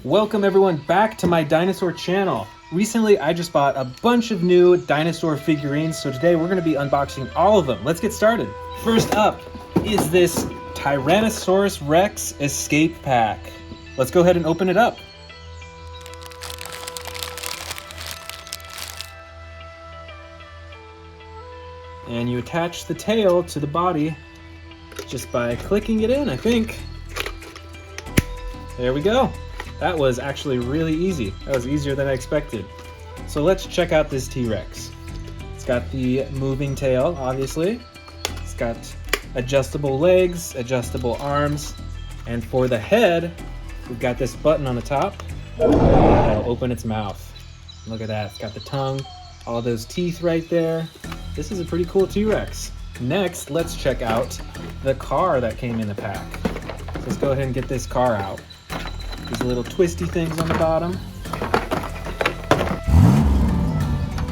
Welcome everyone back to my dinosaur channel. Recently I just bought a bunch of new dinosaur figurines, so today we're going to be unboxing all of them. Let's get started. First up is this Tyrannosaurus Rex escape pack. Let's go ahead and open it up. And you attach the tail to the body just by clicking it in, I think. There we go. That was actually really easy. That was easier than I expected. So let's check out this T-Rex. It's got the moving tail, obviously. It's got adjustable legs, adjustable arms, and for the head, we've got this button on the top that'll open its mouth. Look at that, it's got the tongue, all those teeth right there. This is a pretty cool T-Rex. Next, let's check out the car that came in the pack. So let's go ahead and get this car out. These little twisty things on the bottom.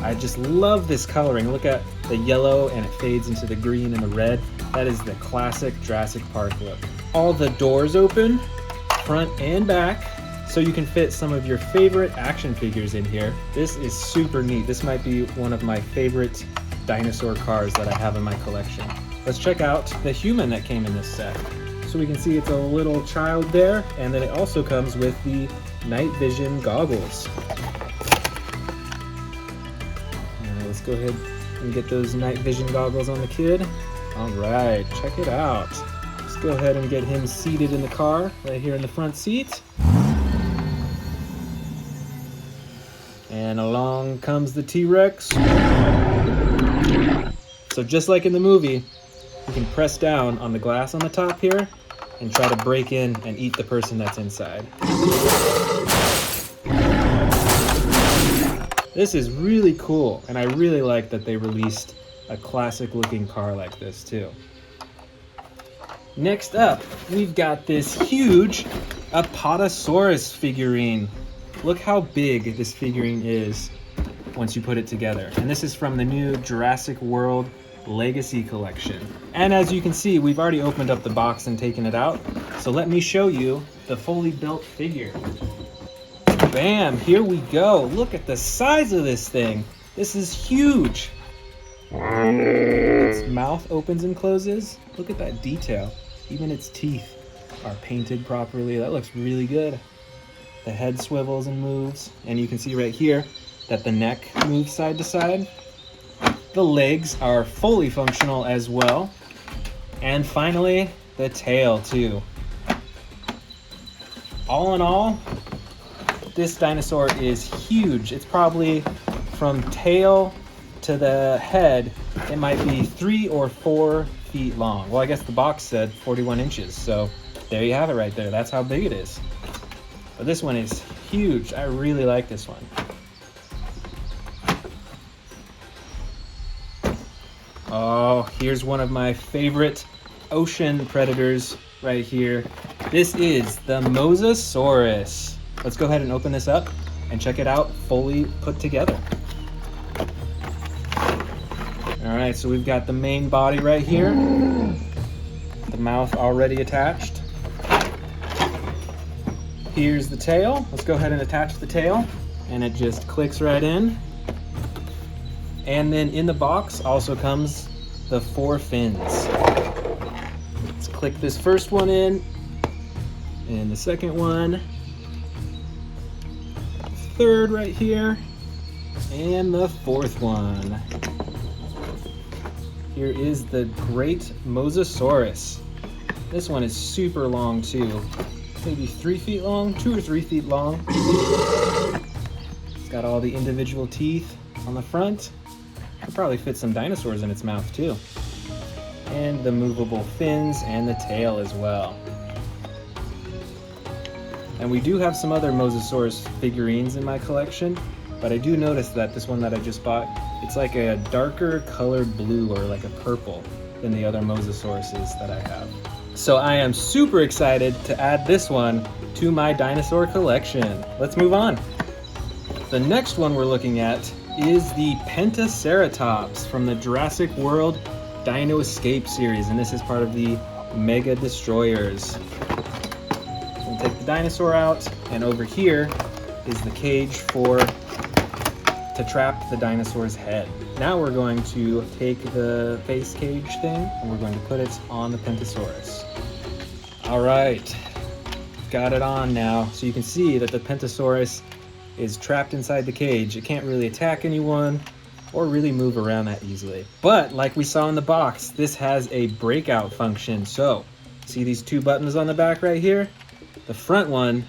I just love this coloring. Look at the yellow and it fades into the green and the red. That is the classic Jurassic Park look. All the doors open, front and back, so you can fit some of your favorite action figures in here. This is super neat. This might be one of my favorite dinosaur cars that I have in my collection. Let's check out the human that came in this set. So we can see it's a little child there, and then it also comes with the night vision goggles. Let's go ahead and get those night vision goggles on the kid. All right, check it out. Let's go ahead and get him seated in the car, right here in the front seat. And along comes the T-Rex. So just like in the movie, you can press down on the glass on the top here and try to break in and eat the person that's inside. This is really cool, and I really like that they released a classic looking car like this too. Next up, we've got this huge Apatosaurus figurine. Look how big this figurine is once you put it together. And this is from the new Jurassic World Legacy collection. And as you can see, we've already opened up the box and taken it out. So let me show you the fully built figure. Bam, here we go. Look at the size of this thing. This is huge. Its mouth opens and closes. Look at that detail. Even its teeth are painted properly. That looks really good. The head swivels and moves. And you can see right here that the neck moves side to side. The legs are fully functional as well. And finally, the tail too. All in all, this dinosaur is huge. It's probably from tail to the head, it might be 3 or 4 feet long. Well, I guess the box said 41 inches, so there you have it right there. That's how big it is. But this one is huge. I really like this one. Oh, here's one of my favorite ocean predators right here. This is the Mosasaurus. Let's go ahead and open this up and check it out fully put together. All right, so we've got the main body right here. The mouth already attached. Here's the tail. Let's go ahead and attach the tail, and it just clicks right in. And then in the box also comes the 4 fins. Let's click this first one in, and the second one, third right here, and the 4th one. Here is the great Mosasaurus. This one is super long too. Maybe 3 feet long, 2 or 3 feet long. It's got all the individual teeth on the front. Could probably fit some dinosaurs in its mouth too. And the movable fins and the tail as well. And we do have some other Mosasaurus figurines in my collection, but I do notice that this one that I just bought, it's like a darker colored blue or like a purple than the other Mosasauruses that I have. So I am super excited to add this one to my dinosaur collection. Let's move on. The next one we're looking at is the Pentaceratops from the Jurassic World Dino Escape series, and this is part of the Mega Destroyers. We'll take the dinosaur out, and over here is the cage to trap the dinosaur's head. Now we're going to take the face cage thing and we're going to put it on the Pentasaurus. All right, got it on now. So you can see that the Pentasaurus is trapped inside the cage. It can't really attack anyone or really move around that easily. But like we saw in the box, this has a breakout function. So see these two buttons on the back right here? The front one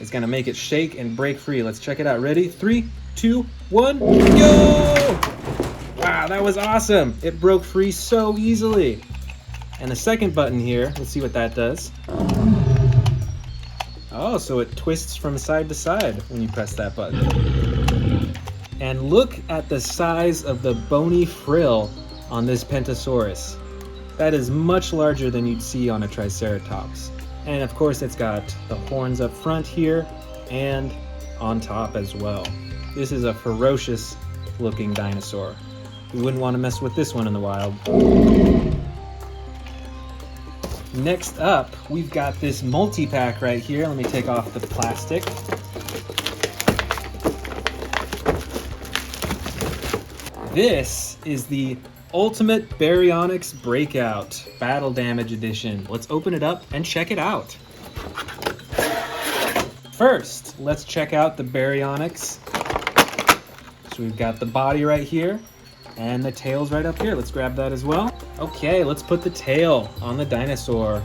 is gonna make it shake and break free. Let's check it out. Ready? 3, 2, 1, go! Wow, that was awesome. It broke free so easily. And the second button here, let's see what that does. Oh, so it twists from side to side when you press that button. And look at the size of the bony frill on this Pentasaurus. That is much larger than you'd see on a Triceratops. And of course it's got the horns up front here and on top as well. This is a ferocious looking dinosaur. You wouldn't want to mess with this one in the wild. Next up, we've got this multi-pack right here. Let me take off the plastic. This is the Ultimate Baryonyx Breakout Battle Damage Edition. Let's open it up and check it out. First, let's check out the Baryonyx. So we've got the body right here and the tail's right up here. Let's grab that as well. Okay, let's put the tail on the dinosaur.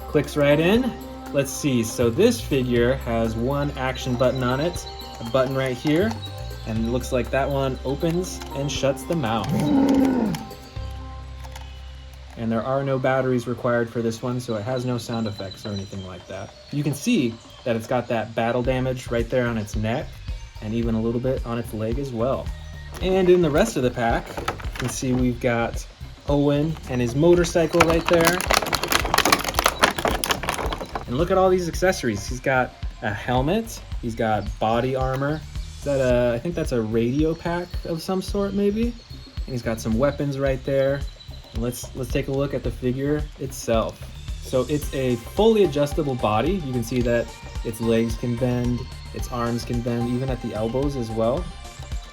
Clicks right in. Let's see, so this figure has one action button on it, a button right here, and it looks like that one opens and shuts the mouth. And there are no batteries required for this one, so it has no sound effects or anything like that. You can see that it's got that battle damage right there on its neck, and even a little bit on its leg as well. And in the rest of the pack, you can see we've got Owen and his motorcycle right there. And look at all these accessories. He's got a helmet, he's got body armor. I think that's a radio pack of some sort maybe. And he's got some weapons right there. And let's take a look at the figure itself. So it's a fully adjustable body. You can see that its legs can bend, its arms can bend, even at the elbows as well.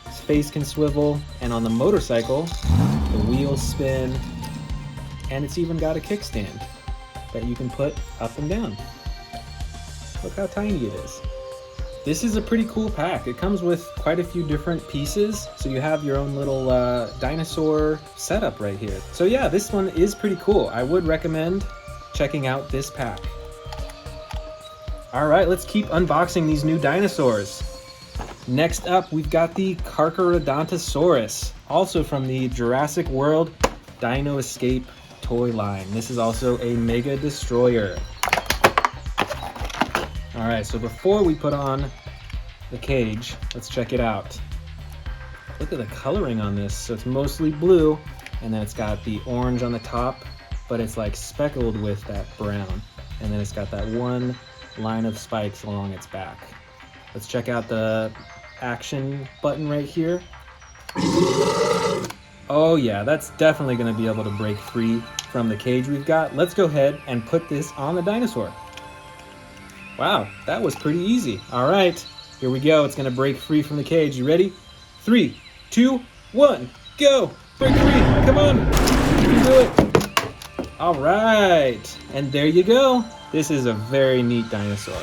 Its face can swivel, and on the motorcycle, the wheels spin, and it's even got a kickstand that you can put up and down. Look how tiny it is. This is a pretty cool pack. It comes with quite a few different pieces, so you have your own little dinosaur setup right here. So yeah, this one is pretty cool. I would recommend checking out this pack. All right, let's keep unboxing these new dinosaurs. Next up, we've got the Carcharodontosaurus, also from the Jurassic World Dino Escape toy line. This is also a Mega Destroyer. All right, so before we put on the cage, let's check it out. Look at the coloring on this. So it's mostly blue, and then it's got the orange on the top, but it's like speckled with that brown. And then it's got that one line of spikes along its back. Let's check out the action button right here. Oh yeah, that's definitely gonna be able to break free from the cage we've got. Let's go ahead and put this on the dinosaur. Wow, that was pretty easy. All right, here we go. It's gonna break free from the cage. You ready? 3, 2, 1, go! Break free, come on, you can do it. All right, and there you go. This is a very neat dinosaur.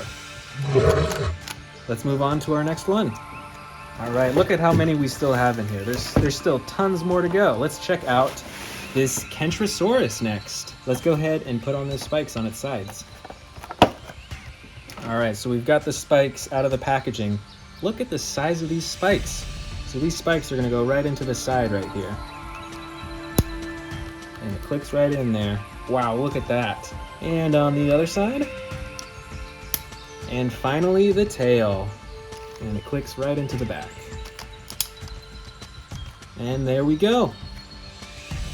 Let's move on to our next one. All right, look at how many we still have in here. There's still tons more to go. Let's check out this Kentrosaurus next. Let's go ahead and put on those spikes on its sides. All right, so we've got the spikes out of the packaging. Look at the size of these spikes. So these spikes are gonna go right into the side right here. And it clicks right in there. Wow, look at that. And on the other side. And finally, the tail. And it clicks right into the back. And there we go.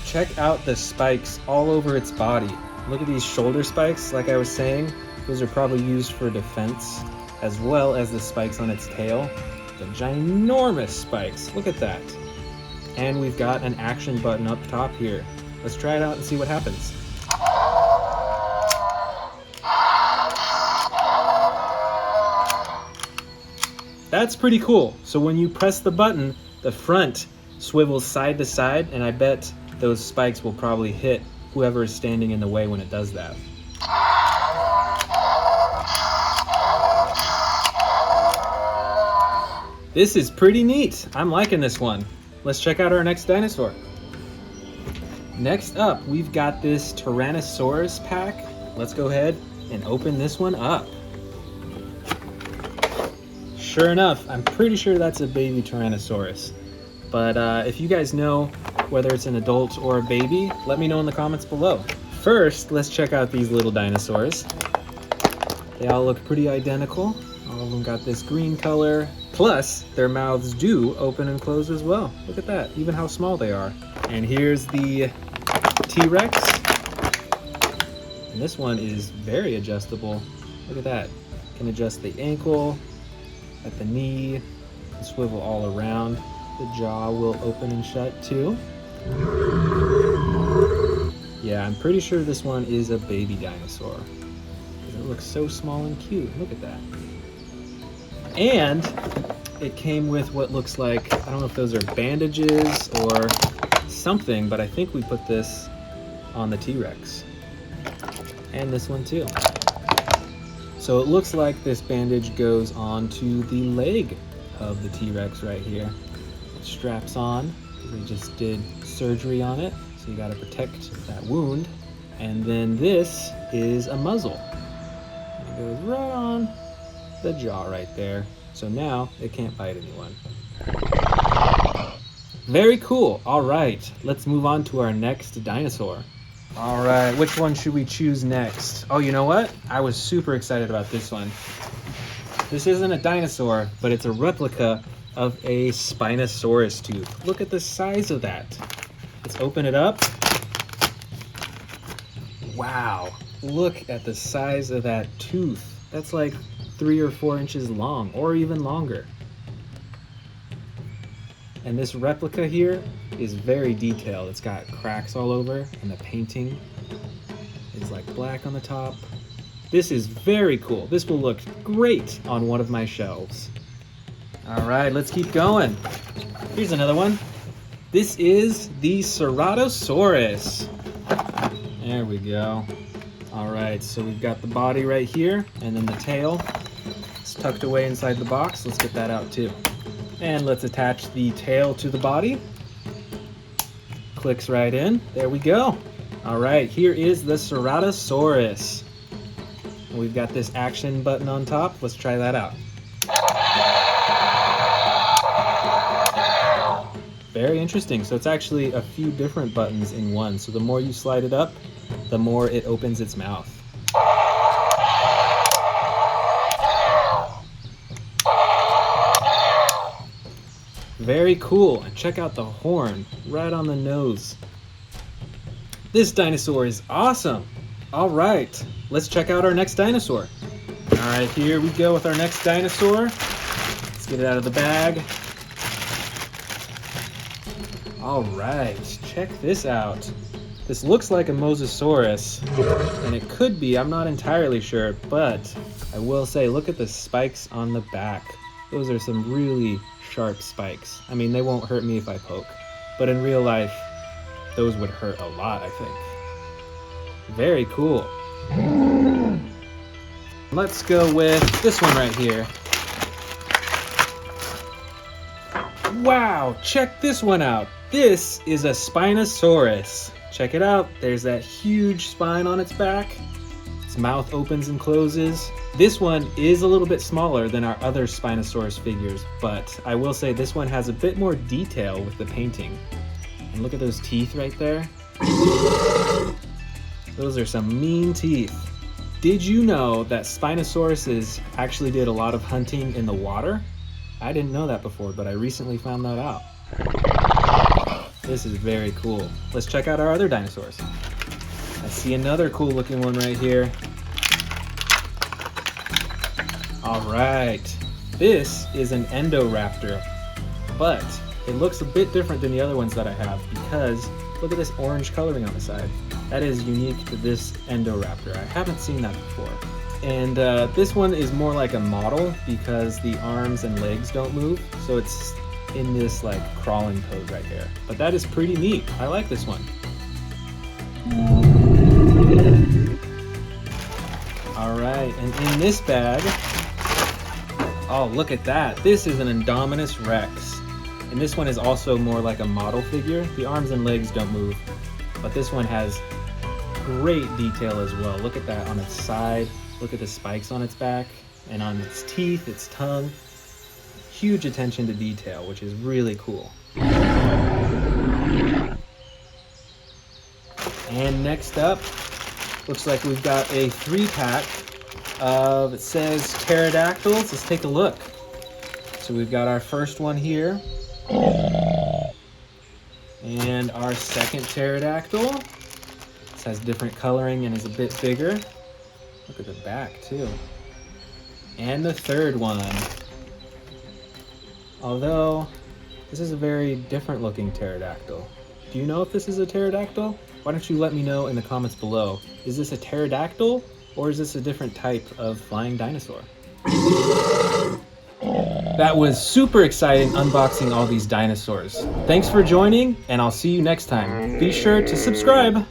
Check out the spikes all over its body. Look at these shoulder spikes, like I was saying. Those are probably used for defense, as well as the spikes on its tail. The ginormous spikes, look at that. And we've got an action button up top here. Let's try it out and see what happens. That's pretty cool. So when you press the button, the front swivels side to side, and I bet those spikes will probably hit whoever is standing in the way when it does that. This is pretty neat. I'm liking this one. Let's check out our next dinosaur. Next up, we've got this Tyrannosaurus pack. Let's go ahead and open this one up. Sure enough, I'm pretty sure that's a baby Tyrannosaurus. But if you guys know whether it's an adult or a baby, let me know in the comments below. First, let's check out these little dinosaurs. They all look pretty identical. All of them got this green color. Plus, their mouths do open and close as well. Look at that, even how small they are. And here's the T-Rex. And this one is very adjustable. Look at that. Can adjust the ankle, at the knee, and swivel all around. The jaw will open and shut too. Yeah, I'm pretty sure this one is a baby dinosaur. It looks so small and cute. Look at that. And it came with what looks like, I don't know if those are bandages or something, but I think we put this on the T-Rex. And this one too. So it looks like this bandage goes onto the leg of the T-Rex right here. It straps on, because they just did surgery on it, so you gotta protect that wound. And then this is a muzzle. It goes right on the jaw right there. So now it can't bite anyone. Very cool. All right, let's move on to our next dinosaur. All right, which one should we choose next? Oh, you know what? I was super excited about this one. This isn't a dinosaur, but it's a replica of a Spinosaurus tooth. Look at the size of that. Let's open it up. Wow, look at the size of that tooth. That's like 3 or 4 inches long, or even longer. And this replica here is very detailed. It's got cracks all over, and the painting is like black on the top. This is very cool. This will look great on one of my shelves. All right, let's keep going. Here's another one. This is the Ceratosaurus. There we go. All right, so we've got the body right here, and then the tail. It's tucked away inside the box. Let's get that out too. And let's attach the tail to the body. Clicks right in. There we go. All right, here is the Ceratosaurus. We've got this action button on top. Let's try that out. Very interesting. So it's actually a few different buttons in one. So the more you slide it up, the more it opens its mouth. Very cool. And check out the horn right on the nose. This dinosaur is awesome. All right, let's check out our next dinosaur. All right, here we go with our next dinosaur. Let's get it out of the bag. All right, check this out. This looks like a mososaurus, and it could be, I'm not entirely sure, but I will say, look at the spikes on the back. Those are some really sharp spikes. I mean, they won't hurt me if I poke, but in real life, those would hurt a lot, I think. Very cool. Let's go with this one right here. Wow, check this one out. This is a Spinosaurus. Check it out. There's that huge spine on its back. Its mouth opens and closes. This one is a little bit smaller than our other Spinosaurus figures, but I will say this one has a bit more detail with the painting. And look at those teeth right there. Those are some mean teeth. Did you know that Spinosauruses actually did a lot of hunting in the water? I didn't know that before, but I recently found that out. This is very cool. Let's check out our other dinosaurs. I see another cool looking one right here. All right, this is an Endoraptor, but it looks a bit different than the other ones that I have because look at this orange coloring on the side. That is unique to this Endoraptor. I haven't seen that before. And this one is more like a model because the arms and legs don't move. So it's in this like crawling pose right here. But that is pretty neat. I like this one. All right, and in this bag, oh, look at that. This is an Indominus Rex. And this one is also more like a model figure. The arms and legs don't move, but this one has great detail as well. Look at that on its side. Look at the spikes on its back and on its teeth, its tongue. Huge attention to detail, which is really cool. And next up, looks like we've got a 3-pack of, it says pterodactyls. Let's take a look. So we've got our first one here. And our second pterodactyl. This has different coloring and is a bit bigger. Look at the back too. And the third one. Although, this is a very different looking pterodactyl. Do you know if this is a pterodactyl? Why don't you let me know in the comments below. Is this a pterodactyl or is this a different type of flying dinosaur? That was super exciting unboxing all these dinosaurs. Thanks for joining, and I'll see you next time. Be sure to subscribe.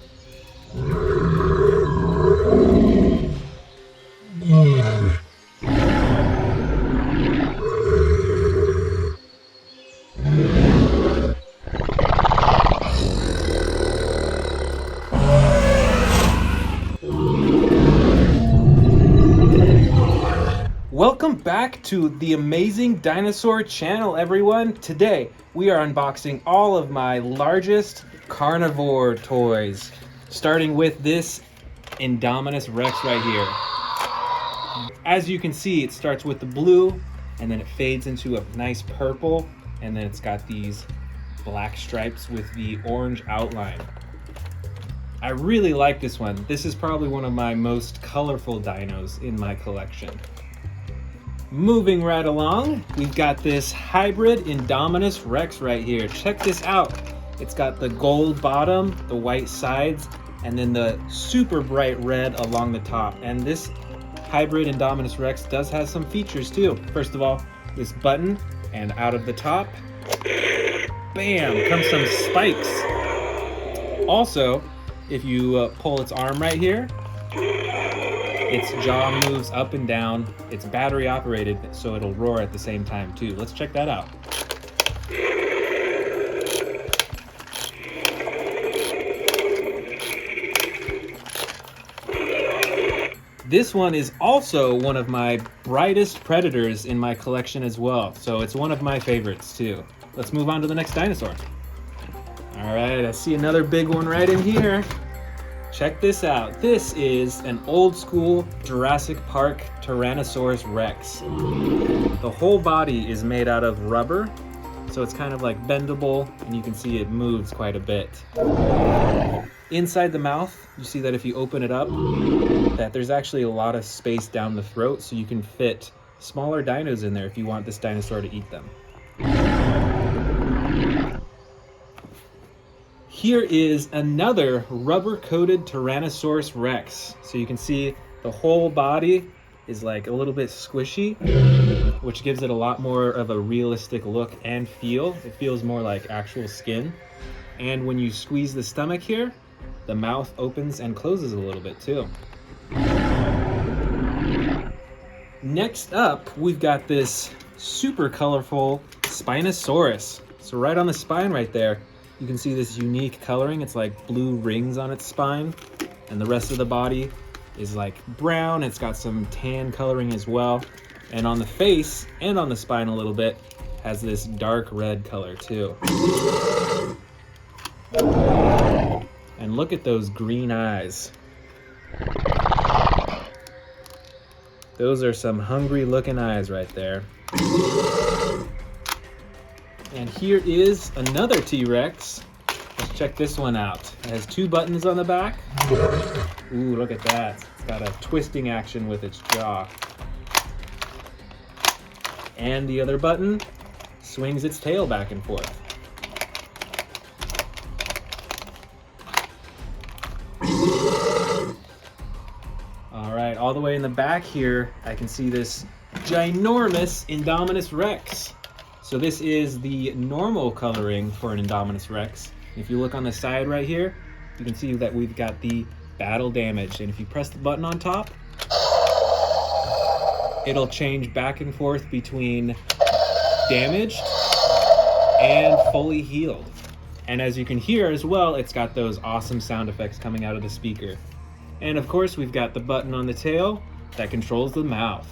Welcome back to the Amazing Dinosaur channel, everyone. Today, we are unboxing all of my largest carnivore toys, starting with this Indominus Rex right here. As you can see, it starts with the blue, and then it fades into a nice purple, and then it's got these black stripes with the orange outline. I really like this one. This is probably one of my most colorful dinos in my collection. Moving right along, we've got this hybrid Indominus Rex right here. Check this out. It's got the gold bottom, the white sides, and then the super bright red along the top. And this hybrid Indominus Rex does have some features too. First of all, this button, and out of the top, bam, comes some spikes. Also, if you pull its arm right here, its jaw moves up and down. It's battery operated, so it'll roar at the same time too. Let's check that out. This one is also one of my brightest predators in my collection as well, so it's one of my favorites too. Let's move on to the next dinosaur. All right, I see another big one right in here. Check this out. This is an old school Jurassic Park Tyrannosaurus Rex. The whole body is made out of rubber, so it's kind of like bendable, and you can see it moves quite a bit. Inside the mouth, you see that if you open it up, that there's actually a lot of space down the throat, so you can fit smaller dinos in there if you want this dinosaur to eat them. Here is another rubber-coated Tyrannosaurus Rex. So you can see the whole body is like a little bit squishy, which gives it a lot more of a realistic look and feel. It feels more like actual skin. And when you squeeze the stomach here, the mouth opens and closes a little bit too. Next up, we've got this super colorful Spinosaurus. So right on the spine right there, you can see this unique coloring. It's like blue rings on its spine, and the rest of the body is like brown. It's got some tan coloring as well. And on the face and on the spine a little bit, has this dark red color too. And look at those green eyes. Those are some hungry looking eyes right there. And here is another T-Rex. Let's check this one out. It has 2 buttons on the back. Ooh, look at that. It's got a twisting action with its jaw. And the other button swings its tail back and forth. All right, all the way in the the back here, I can see this ginormous Indominus Rex. So this is the normal coloring for an Indominus Rex. If you look on the side right here, you can see that we've got the battle damage. And if you press the button on top, it'll change back and forth between damaged and fully healed. And as you can hear as well, it's got those awesome sound effects coming out of the speaker. And of course, we've got the button on the tail that controls the mouth.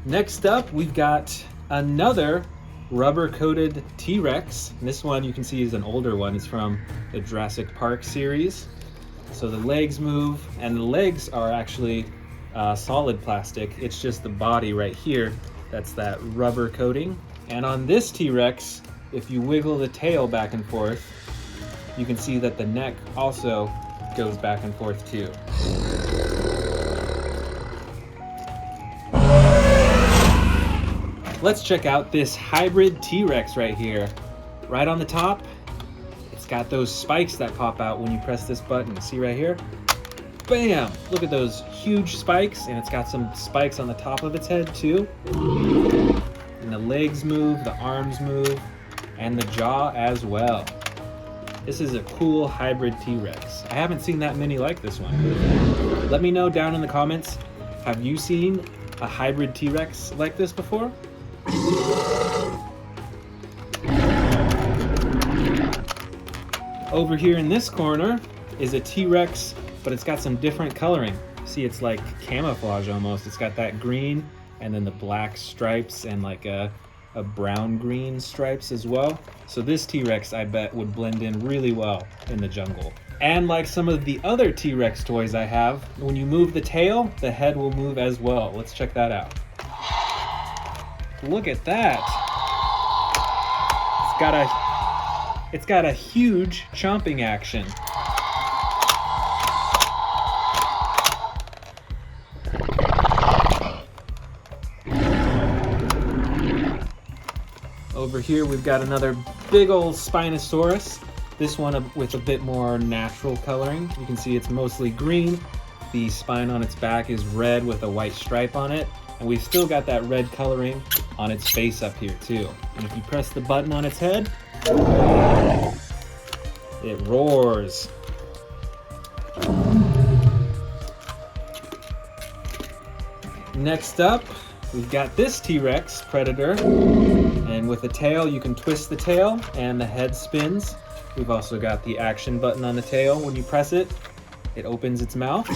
Next up, we've got another rubber-coated T-Rex. This one you can see is an older one. It's from the Jurassic Park series. So the legs move, and the legs are actually solid plastic. It's just the body right here that's that rubber coating. And on this T-Rex, if you wiggle the tail back and forth, you can see that the neck also goes back and forth too. Let's check out this hybrid T-Rex right here. Right on the top, it's got those spikes that pop out when you press this button. See right here? Bam! Look at those huge spikes, and it's got some spikes on the top of its head too. And the legs move, the arms move, and the jaw as well. This is a cool hybrid T-Rex. I haven't seen that many like this one. Let me know down in the comments, have you seen a hybrid T-Rex like this before? Over here in this corner is a T-Rex, but it's got some different coloring. See, it's like camouflage almost. It's got that green and then the black stripes and like a brown-green stripes as well. So this T-Rex, I bet, would blend in really well in the jungle. And like some of the other T-Rex toys I have, when you move the tail, the head will move as well. Let's check that out. Look at that. It's got a huge chomping action. Over here we've got another big old Spinosaurus. This one with a bit more natural coloring. You can see it's mostly green. The spine on its back is red with a white stripe on it. And we've still got that red coloring on its face up here too. And if you press the button on its head, it roars. Next up, we've got this T-Rex Predator. And with the tail, you can twist the tail and the head spins. We've also got the action button on the tail. When you press it, it opens its mouth.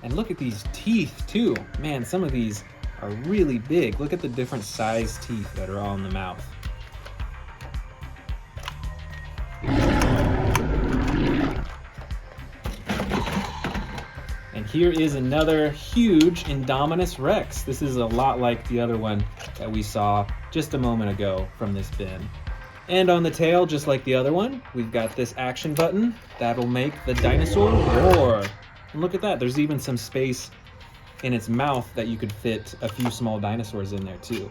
And look at these teeth too. Man, some of these are really big. Look at the different size teeth that are all in the mouth. And here is another huge Indominus Rex. This is a lot like the other one that we saw just a moment ago from this bin. And on the tail, just like the other one, we've got this action button that'll make the dinosaur roar. And look at that, there's even some space in its mouth that you could fit a few small dinosaurs in there too.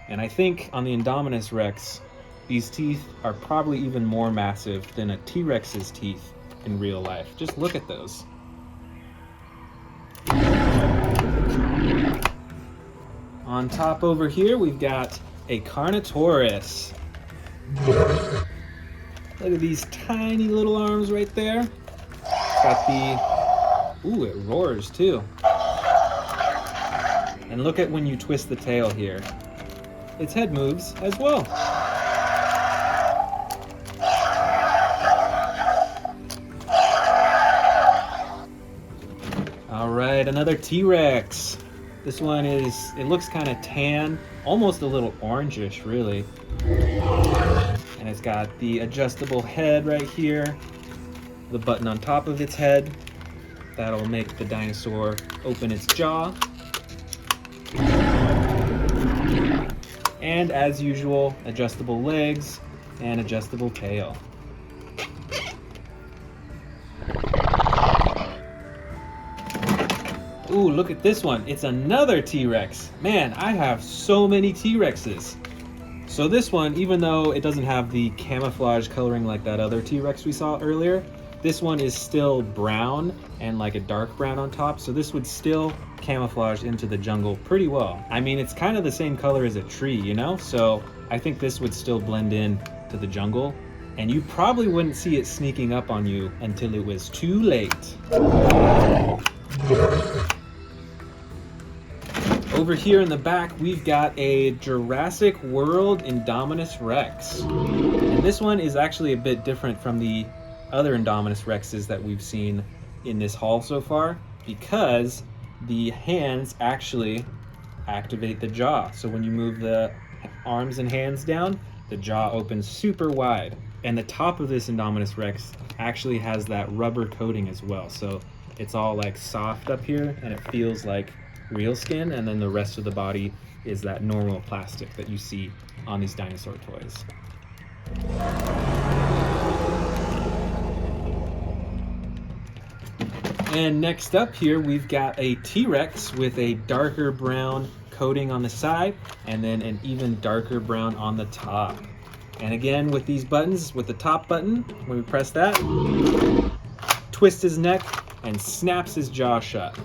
And I think on the Indominus Rex, these teeth are probably even more massive than a T-Rex's teeth in real life. Just look at those. On top over here, we've got a carnotaurus. Look at these tiny little arms right there. It's got the, ooh, it roars too. And look at when you twist the tail here. Its head moves as well. All right, another T-Rex. This one is, it looks kind of tan, almost a little orangish really. And it's got the adjustable head right here, the button on top of its head. That'll make the dinosaur open its jaw. And as usual, adjustable legs and adjustable tail. Ooh, look at this one. It's another T-Rex. Man, I have so many T-Rexes. So this one, even though it doesn't have the camouflage coloring like that other T-Rex we saw earlier, this one is still brown and like a dark brown on top, so this would still camouflage into the jungle pretty well. I mean, it's kind of the same color as a tree, you know? So I think this would still blend in to the jungle, and you probably wouldn't see it sneaking up on you until it was too late. Over here in the back, we've got a Jurassic World Indominus Rex. And this one is actually a bit different from the other Indominus Rexes that we've seen in this haul so far, because the hands actually activate the jaw. So when you move the arms and hands down, the jaw opens super wide. And the top of this Indominus Rex actually has that rubber coating as well. So it's all like soft up here and it feels like real skin, and then the rest of the body is that normal plastic that you see on these dinosaur toys. And next up here, we've got a T-Rex with a darker brown coating on the side and then an even darker brown on the top. And again, with these buttons, with the top button, when we press that, twist his neck and snaps his jaw shut.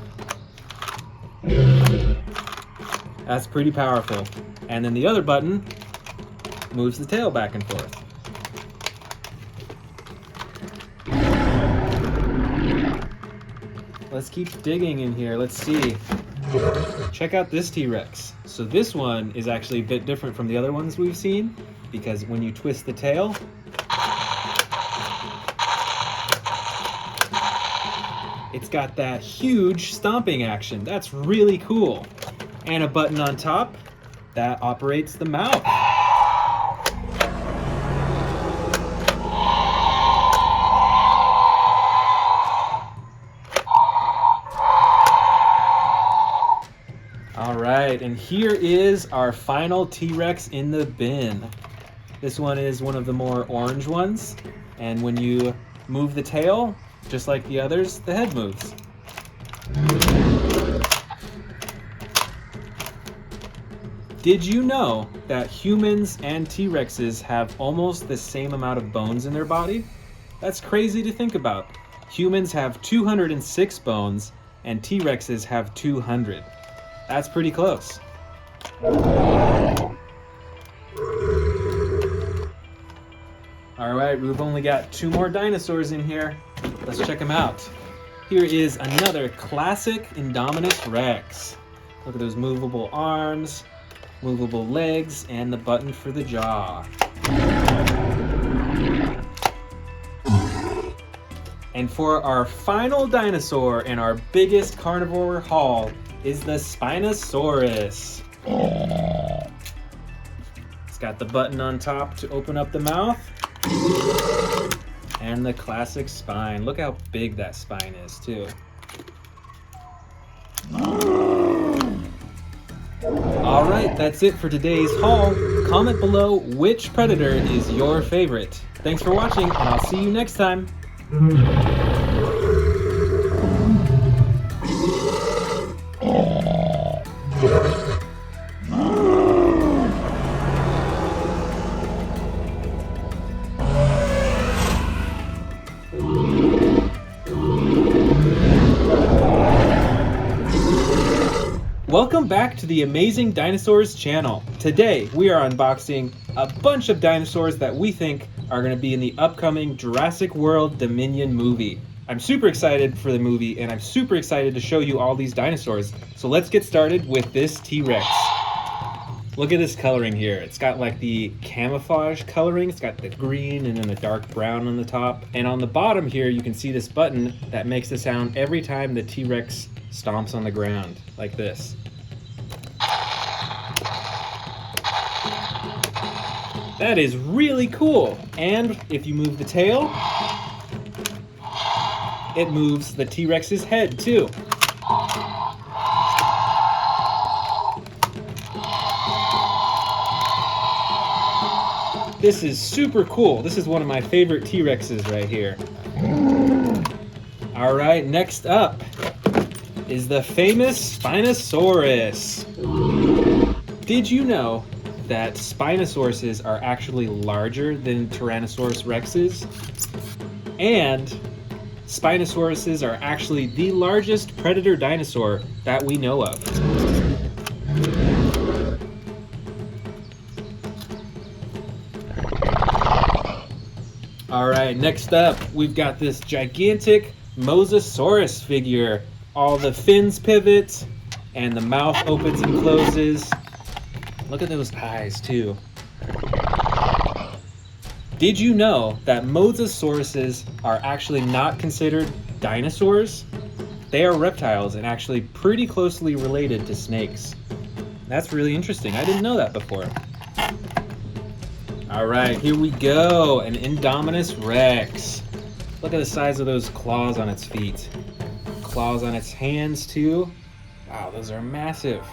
That's pretty powerful. And then the other button moves the tail back and forth. Let's keep digging in here. Let's see. Check out this T-Rex. So this one is actually a bit different from the other ones we've seen, because when you twist the tail, it's got that huge stomping action. That's really cool. And a button on top that operates the mouth. All right, and here is our final T-Rex in the bin. This one is one of the more orange ones, and when you move the tail, just like the others, the head moves. Did you know that humans and T-Rexes have almost the same amount of bones in their body? That's crazy to think about. Humans have 206 bones, and T-Rexes have 200. That's pretty close. All right, we've only got 2 more dinosaurs in here. Let's check them out. Here is another classic Indominus Rex. Look at those movable arms, movable legs, and the button for the jaw. And for our final dinosaur in our biggest carnivore haul is the Spinosaurus. It's got the button on top to open up the mouth, and the classic spine. Look how big that spine is too. All right, that's it for today's haul. Comment below which predator is your favorite. Thanks for watching, and I'll see you next time. Welcome back to the Amazing Dinosaurs channel. Today we are unboxing a bunch of dinosaurs that we think are going to be in the upcoming Jurassic World Dominion movie. I'm super excited for the movie, and I'm super excited to show you all these dinosaurs. So let's get started with this T-Rex. Look at this coloring here. It's got like the camouflage coloring. It's got the green and then the dark brown on the top. And on the bottom here, you can see this button that makes the sound every time the T-Rex stomps on the ground, like this. That is really cool. And if you move the tail, it moves the T-Rex's head too. This is super cool. This is one of my favorite T-Rexes right here. All right, next up is the famous Spinosaurus. Did you know that Spinosauruses are actually larger than Tyrannosaurus rexes, and Spinosauruses are actually the largest predator dinosaur that we know of. All right, next up, we've got this gigantic Mosasaurus figure. All the fins pivot, and the mouth opens and closes. Look at those eyes, too. Did you know that Mosasauruses are actually not considered dinosaurs? They are reptiles and actually pretty closely related to snakes. That's really interesting. I didn't know that before. All right, here we go. An Indominus Rex. Look at the size of those claws on its feet. Claws on its hands, too. Wow, those are massive.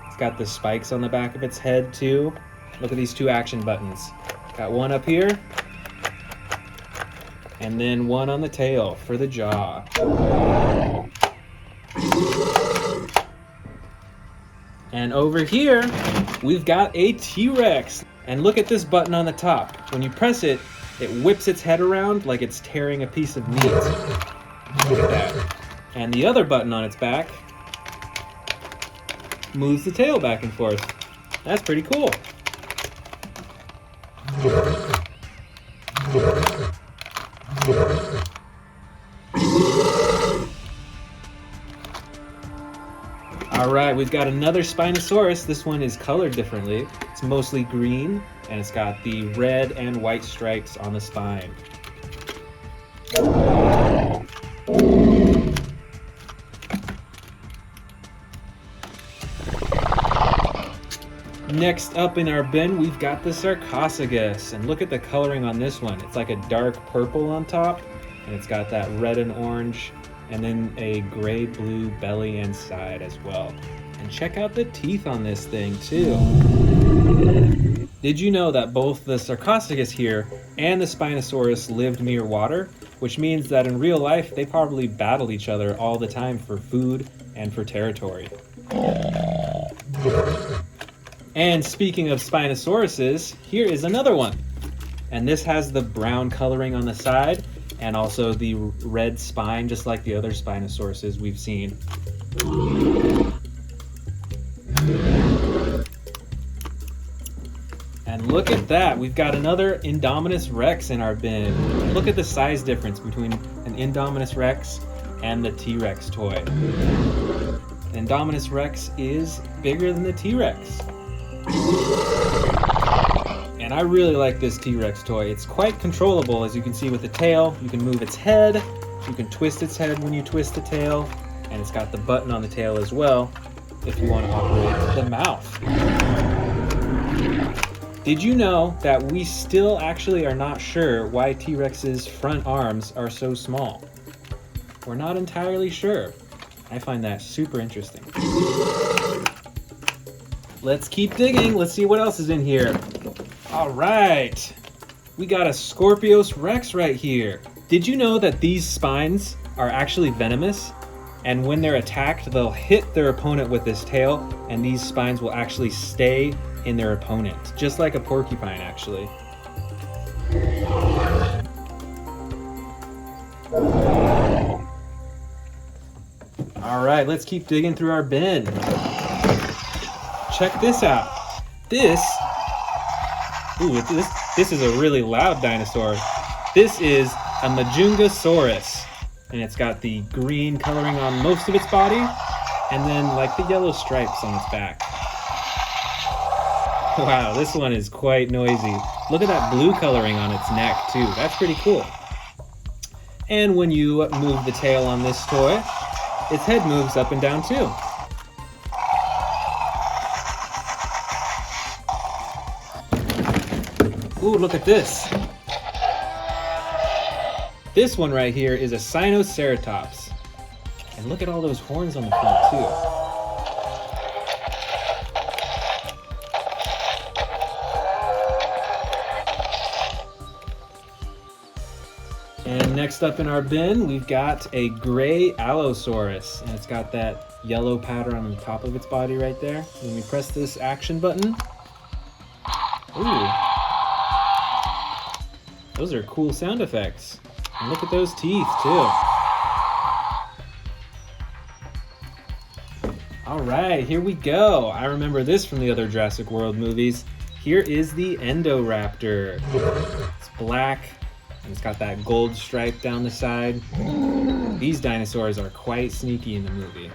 It's got the spikes on the back of its head, too. Look at these two action buttons. Got one up here, and then one on the tail for the jaw. And over here, we've got a T-Rex. And look at this button on the top. When you press it, it whips its head around like it's tearing a piece of meat. Look at that. And the other button on its back moves the tail back and forth. That's pretty cool. All right, we've got another Spinosaurus. This one is colored differently. It's mostly green, and it's got the red and white stripes on the spine. Next up in our bin, we've got the Sarcophagus, and look at the coloring on this one. It's like a dark purple on top, and it's got that red and orange, and then a gray-blue belly and side as well. And check out the teeth on this thing, too. Did you know that both the Sarcophagus here and the Spinosaurus lived near water? Which means that in real life, they probably battled each other all the time for food and for territory. And speaking of Spinosauruses, here is another one. And this has the brown coloring on the side and also the red spine, just like the other Spinosauruses we've seen. And look at that, we've got another Indominus Rex in our bin. Look at the size difference between an Indominus Rex and the T-Rex toy. An Indominus Rex is bigger than the T-Rex. And I really like this T-Rex toy. It's quite controllable, as you can see with the tail. You can move its head, you can twist its head when you twist the tail, and it's got the button on the tail as well if you want to operate the mouth. Did you know that we still actually are not sure why T-Rex's front arms are so small? We're not entirely sure. I find that super interesting. Let's keep digging. Let's see what else is in here. All right. We got a Scorpius Rex right here. Did you know that these spines are actually venomous? And when they're attacked, they'll hit their opponent with this tail, and these spines will actually stay in their opponent, just like a porcupine, actually. All right, let's keep digging through our bin. Check this out. This is a really loud dinosaur. This is a Majungasaurus, and it's got the green coloring on most of its body, and then like the yellow stripes on its back. Wow, this one is quite noisy. Look at that blue coloring on its neck too. That's pretty cool. And when you move the tail on this toy, its head moves up and down too. Ooh, look at this. This one right here is a Sinoceratops. And look at all those horns on the front too. And next up in our bin, we've got a gray Allosaurus. And it's got that yellow pattern on the top of its body right there. When we press this action button, Ooh. Those are cool sound effects. And look at those teeth, too. All right, here we go. I remember this from the other Jurassic World movies. Here is the Indoraptor. It's black, and it's got that gold stripe down the side. These dinosaurs are quite sneaky in the movie.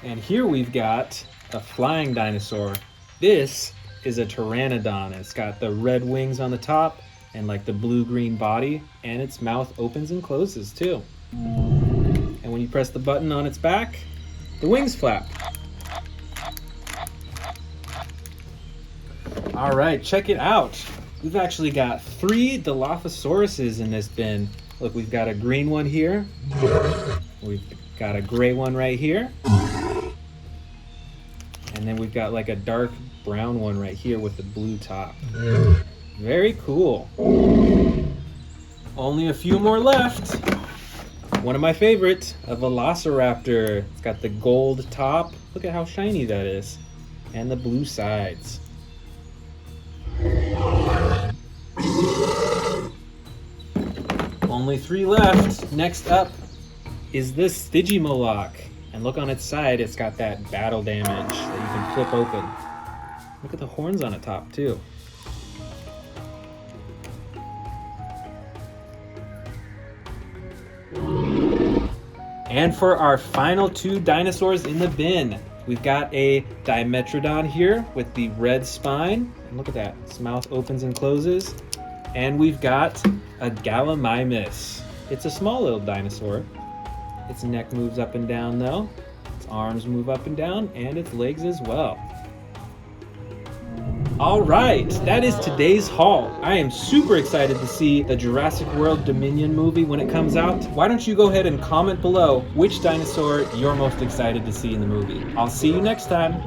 And here we've got a flying dinosaur. This is a Pteranodon. It's got the red wings on the top and like the blue-green body, and its mouth opens and closes too. And when you press the button on its back, the wings flap. All right, check it out. We've actually got 3 Dilophosauruses in this bin. Look, we've got a green one here. We've got a gray one right here. And then we've got like a dark brown one right here with the blue top. Very cool. Only a few more left. One of my favorites, a Velociraptor. It's got the gold top. Look at how shiny that is. And the blue sides. Only 3 left. Next up is the Stygimoloch. And look on its side, it's got that battle damage that you can flip open. Look at the horns on the top too. And for our final 2 dinosaurs in the bin, we've got a Dimetrodon here with the red spine. And look at that, its mouth opens and closes. And we've got a Gallimimus. It's a small little dinosaur. Its neck moves up and down though. Its arms move up and down, and its legs as well. All right, that is today's haul. I am super excited to see the Jurassic World Dominion movie when it comes out. Why don't you go ahead and comment below which dinosaur you're most excited to see in the movie. I'll see you next time.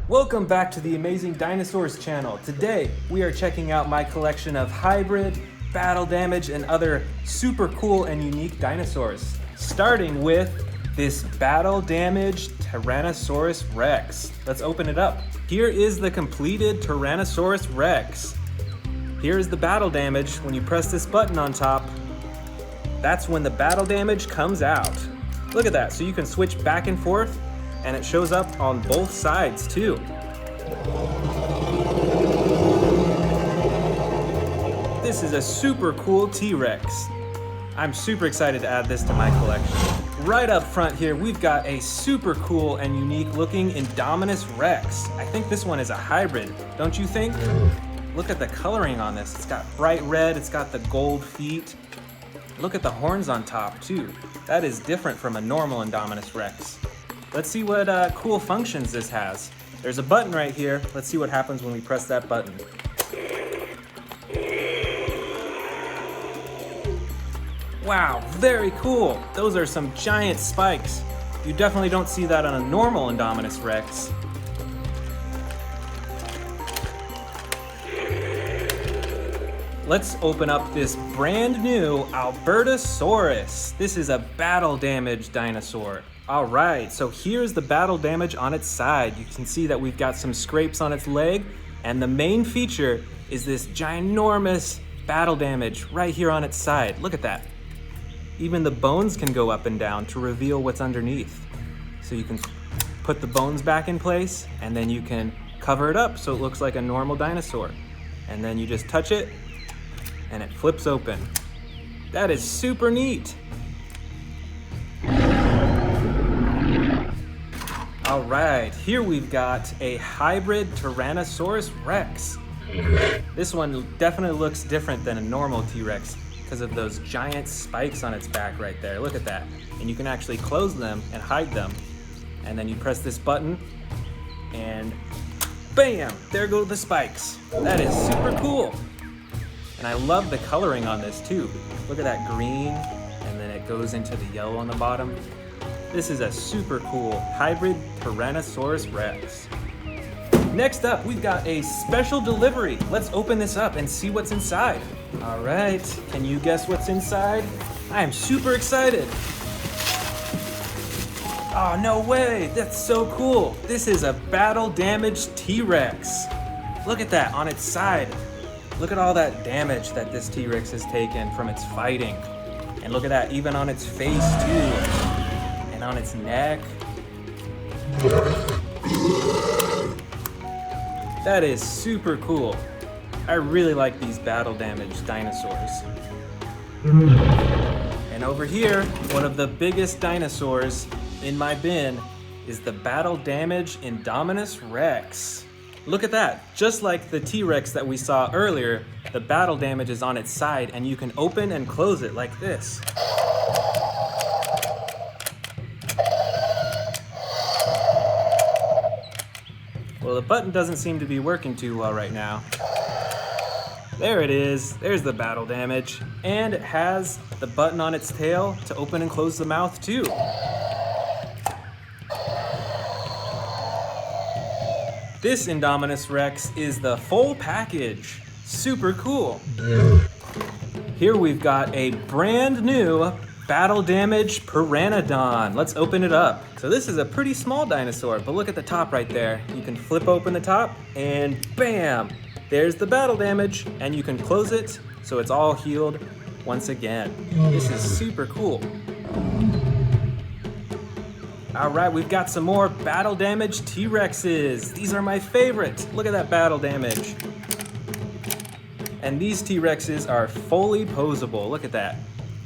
Welcome back to the Amazing Dinosaurs channel. Today, we are checking out my collection of hybrid, battle damage, and other super cool and unique dinosaurs. Starting with this battle damaged Tyrannosaurus Rex. Let's open it up. Here is the completed Tyrannosaurus Rex. Here is the battle damage. When you press this button on top, that's when the battle damage comes out. Look at that, so you can switch back and forth, and it shows up on both sides too. This is a super cool T-Rex. I'm super excited to add this to my collection. Right up front here, we've got a super cool and unique looking Indominus Rex. I think this one is a hybrid, don't you think? Look at the coloring on this. It's got bright red, it's got the gold feet. Look at the horns on top too. That is different from a normal Indominus Rex. Let's see what cool functions this has. There's a button right here. Let's see what happens when we press that button. Wow, very cool. Those are some giant spikes. You definitely don't see that on a normal Indominus Rex. Let's open up this brand new Apatosaurus. This is a battle damaged dinosaur. All right, so here's the battle damage on its side. You can see that we've got some scrapes on its leg, and the main feature is this ginormous battle damage right here on its side. Look at that. Even the bones can go up and down to reveal what's underneath. So you can put the bones back in place, and then you can cover it up so it looks like a normal dinosaur. And then you just touch it, and it flips open. That is super neat. All right, here we've got a hybrid Tyrannosaurus Rex. This one definitely looks different than a normal T-Rex because of those giant spikes on its back right there. Look at that. And you can actually close them and hide them. And then you press this button and bam, there go the spikes. That is super cool. And I love the coloring on this too. Look at that green, and then it goes into the yellow on the bottom. This is a super cool hybrid Tyrannosaurus Rex. Next up, we've got a special delivery. Let's open this up and see what's inside. All right, can you guess what's inside? I am super excited. Oh, no way, that's so cool. This is a battle-damaged T-Rex. Look at that on its side. Look at all that damage that this T-Rex has taken from its fighting. And look at that, even on its face too. And on its neck. That is super cool. I really like these battle-damaged dinosaurs. And over here, one of the biggest dinosaurs in my bin is the battle-damaged Indominus Rex. Look at that, just like the T-Rex that we saw earlier, the battle damage is on its side and you can open and close it like this. Well, the button doesn't seem to be working too well right now. There it is, there's the battle damage. And it has the button on its tail to open and close the mouth too. This Indominus Rex is the full package. Super cool. Here we've got a brand new battle damaged Pteranodon. Let's open it up. So this is a pretty small dinosaur, but look at the top right there. You can flip open the top and bam, there's the battle damage, and you can close it so it's all healed once again. This is super cool. All right, we've got some more battle damaged T-Rexes. These are my favorite. Look at that battle damage. And these T-Rexes are fully posable. Look at that.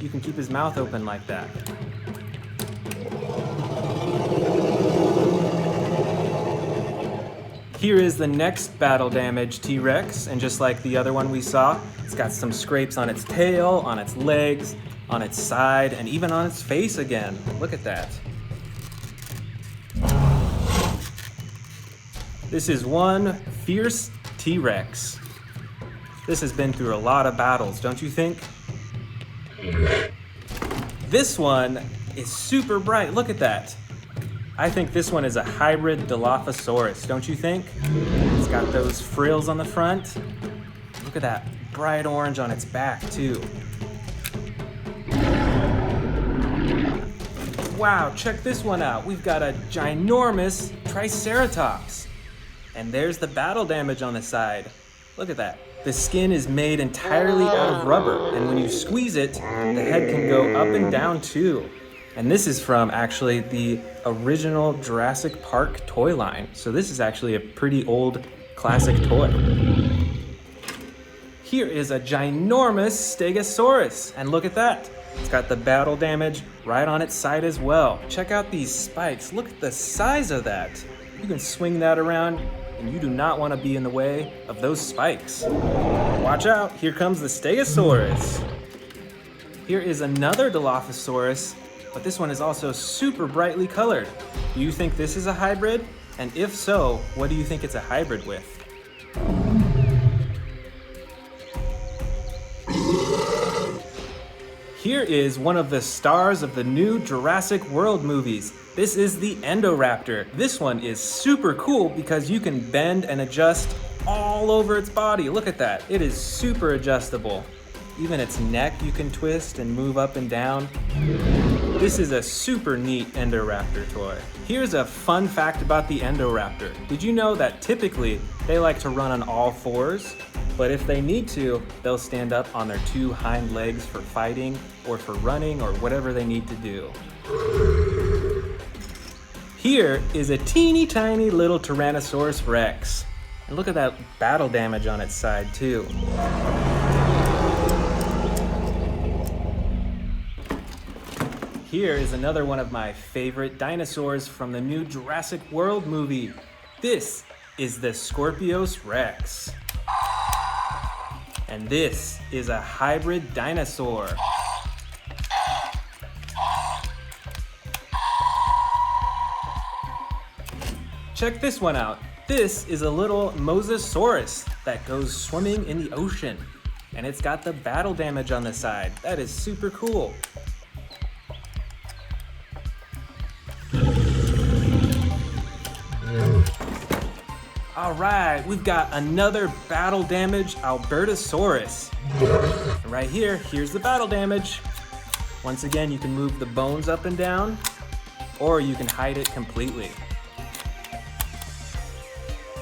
You can keep his mouth open like that. Here is the next battle damaged T-Rex, and just like the other one we saw, it's got some scrapes on its tail, on its legs, on its side, and even on its face again. Look at that. This is one fierce T-Rex. This has been through a lot of battles, don't you think? This one is super bright, look at that. I think this one is a hybrid Dilophosaurus, don't you think? It's got those frills on the front. Look at that bright orange on its back too. Wow, check this one out. We've got a ginormous Triceratops. And there's the battle damage on the side. Look at that. The skin is made entirely out of rubber, and when you squeeze it, the head can go up and down too. And this is from actually the original Jurassic Park toy line. So this is actually a pretty old classic toy. Here is a ginormous Stegosaurus, and look at that. It's got the battle damage right on its side as well. Check out these spikes. Look at the size of that. You can swing that around, and you do not want to be in the way of those spikes. Watch out, here comes the Stegosaurus. Here is another Dilophosaurus, but this one is also super brightly colored. Do you think this is a hybrid? And if so, what do you think it's a hybrid with? Here is one of the stars of the new Jurassic World movies. This is the Endoraptor. This one is super cool because you can bend and adjust all over its body. Look at that, it is super adjustable. Even its neck you can twist and move up and down. This is a super neat Endoraptor toy. Here's a fun fact about the Endoraptor. Did you know that typically they like to run on all fours? But if they need to, they'll stand up on their two hind legs for fighting or for running or whatever they need to do. Here is a teeny tiny little Tyrannosaurus Rex. And look at that battle damage on its side too. Here is another one of my favorite dinosaurs from the new Jurassic World movie. This is the Scorpius Rex. And this is a hybrid dinosaur. Check this one out. This is a little mososaurus that goes swimming in the ocean. And it's got the battle damage on the side. That is super cool. All right, we've got another battle damage Apatosaurus. Right here, here's the battle damage. Once again, you can move the bones up and down, or you can hide it completely.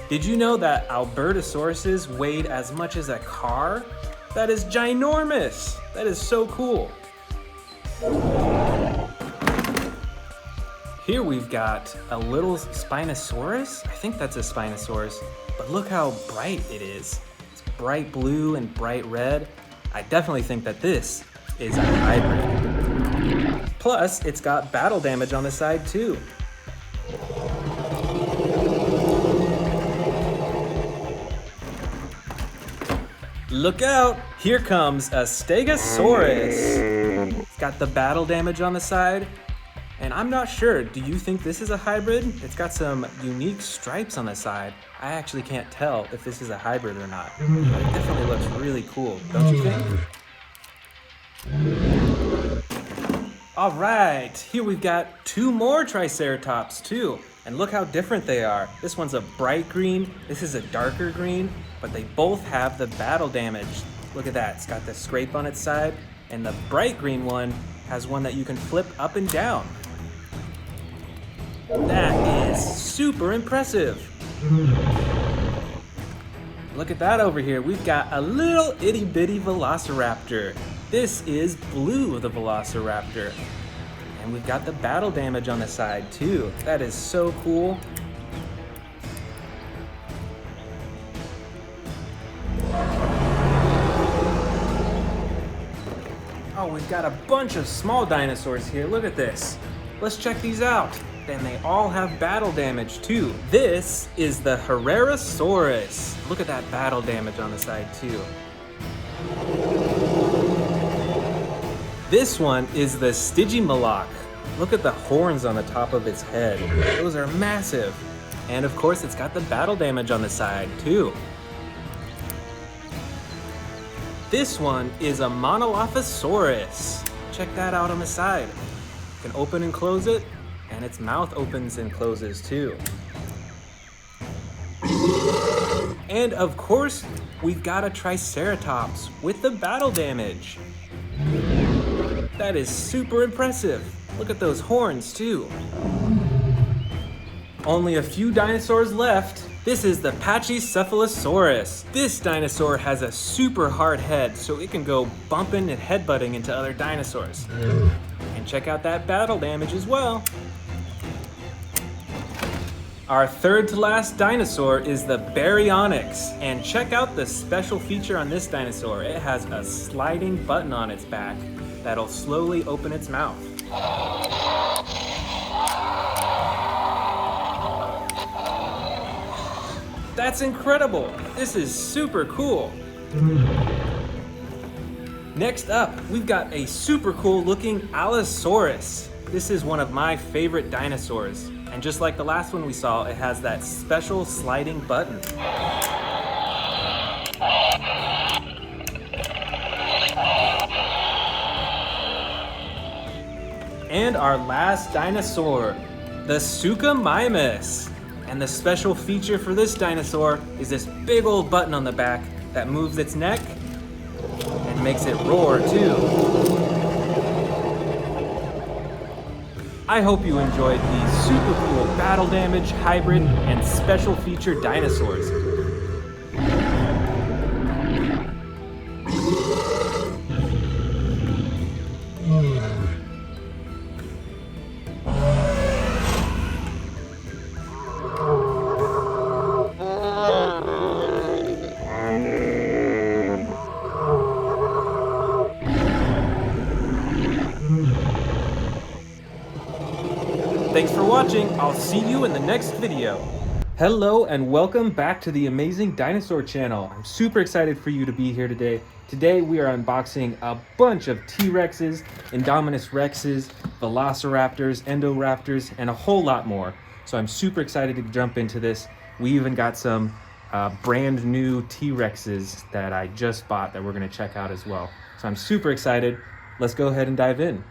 Did you know that Apatosauruses weighed as much as a car? That is ginormous. That is so cool. Here we've got a little Spinosaurus. I think that's a Spinosaurus, but look how bright it is. It's bright blue and bright red. I definitely think that this is a hybrid. Plus, it's got battle damage on the side too. Look out! Here comes a Stegosaurus. It's got the battle damage on the side. And I'm not sure, do you think this is a hybrid? It's got some unique stripes on the side. I actually can't tell if this is a hybrid or not. But it definitely looks really cool, don't you think? All right, here we've got two more Triceratops too. And look how different they are. This one's a bright green, this is a darker green, but they both have the battle damage. Look at that, it's got the scrape on its side, and the bright green one has one that you can flip up and down. That is super impressive. Look at that over here. We've got a little itty bitty velociraptor. This is Blue the Velociraptor. And we've got the battle damage on the side too. That is so cool. Oh, we've got a bunch of small dinosaurs here. Look at this. Let's check these out. And they all have battle damage too. This is the Carcharodontosaurus. Look at that battle damage on the side too. This one is the Stygimoloch. Look at the horns on the top of its head. Those are massive. And of course, it's got the battle damage on the side too. This one is a Monolophosaurus. Check that out on the side. You can open and close it, and its mouth opens and closes too. And of course, we've got a Triceratops with the battle damage. That is super impressive. Look at those horns too. Only a few dinosaurs left. This is the Pachycephalosaurus. This dinosaur has a super hard head, so it can go bumping and headbutting into other dinosaurs. And check out that battle damage as well. Our third to last dinosaur is the Baryonyx. And check out the special feature on this dinosaur. It has a sliding button on its back that'll slowly open its mouth. That's incredible. This is super cool. Next up, we've got a super cool looking Allosaurus. This is one of my favorite dinosaurs. And just like the last one we saw, it has that special sliding button. And our last dinosaur, the Suchomimus. And the special feature for this dinosaur is this big old button on the back that moves its neck and makes it roar too. I hope you enjoyed these super cool battle damage, hybrid, and special feature dinosaurs. Thanks for watching. I'll see you in the next video. Hello and welcome back to the Amazing Dinosaur channel. I'm super excited for you to be here today. Today we are unboxing a bunch of T-Rexes, Indominus Rexes, Velociraptors, Endoraptors, and a whole lot more. So I'm super excited to jump into this. We even got some brand new T-Rexes that I just bought that we're gonna check out as well. So I'm super excited. Let's go ahead and dive in.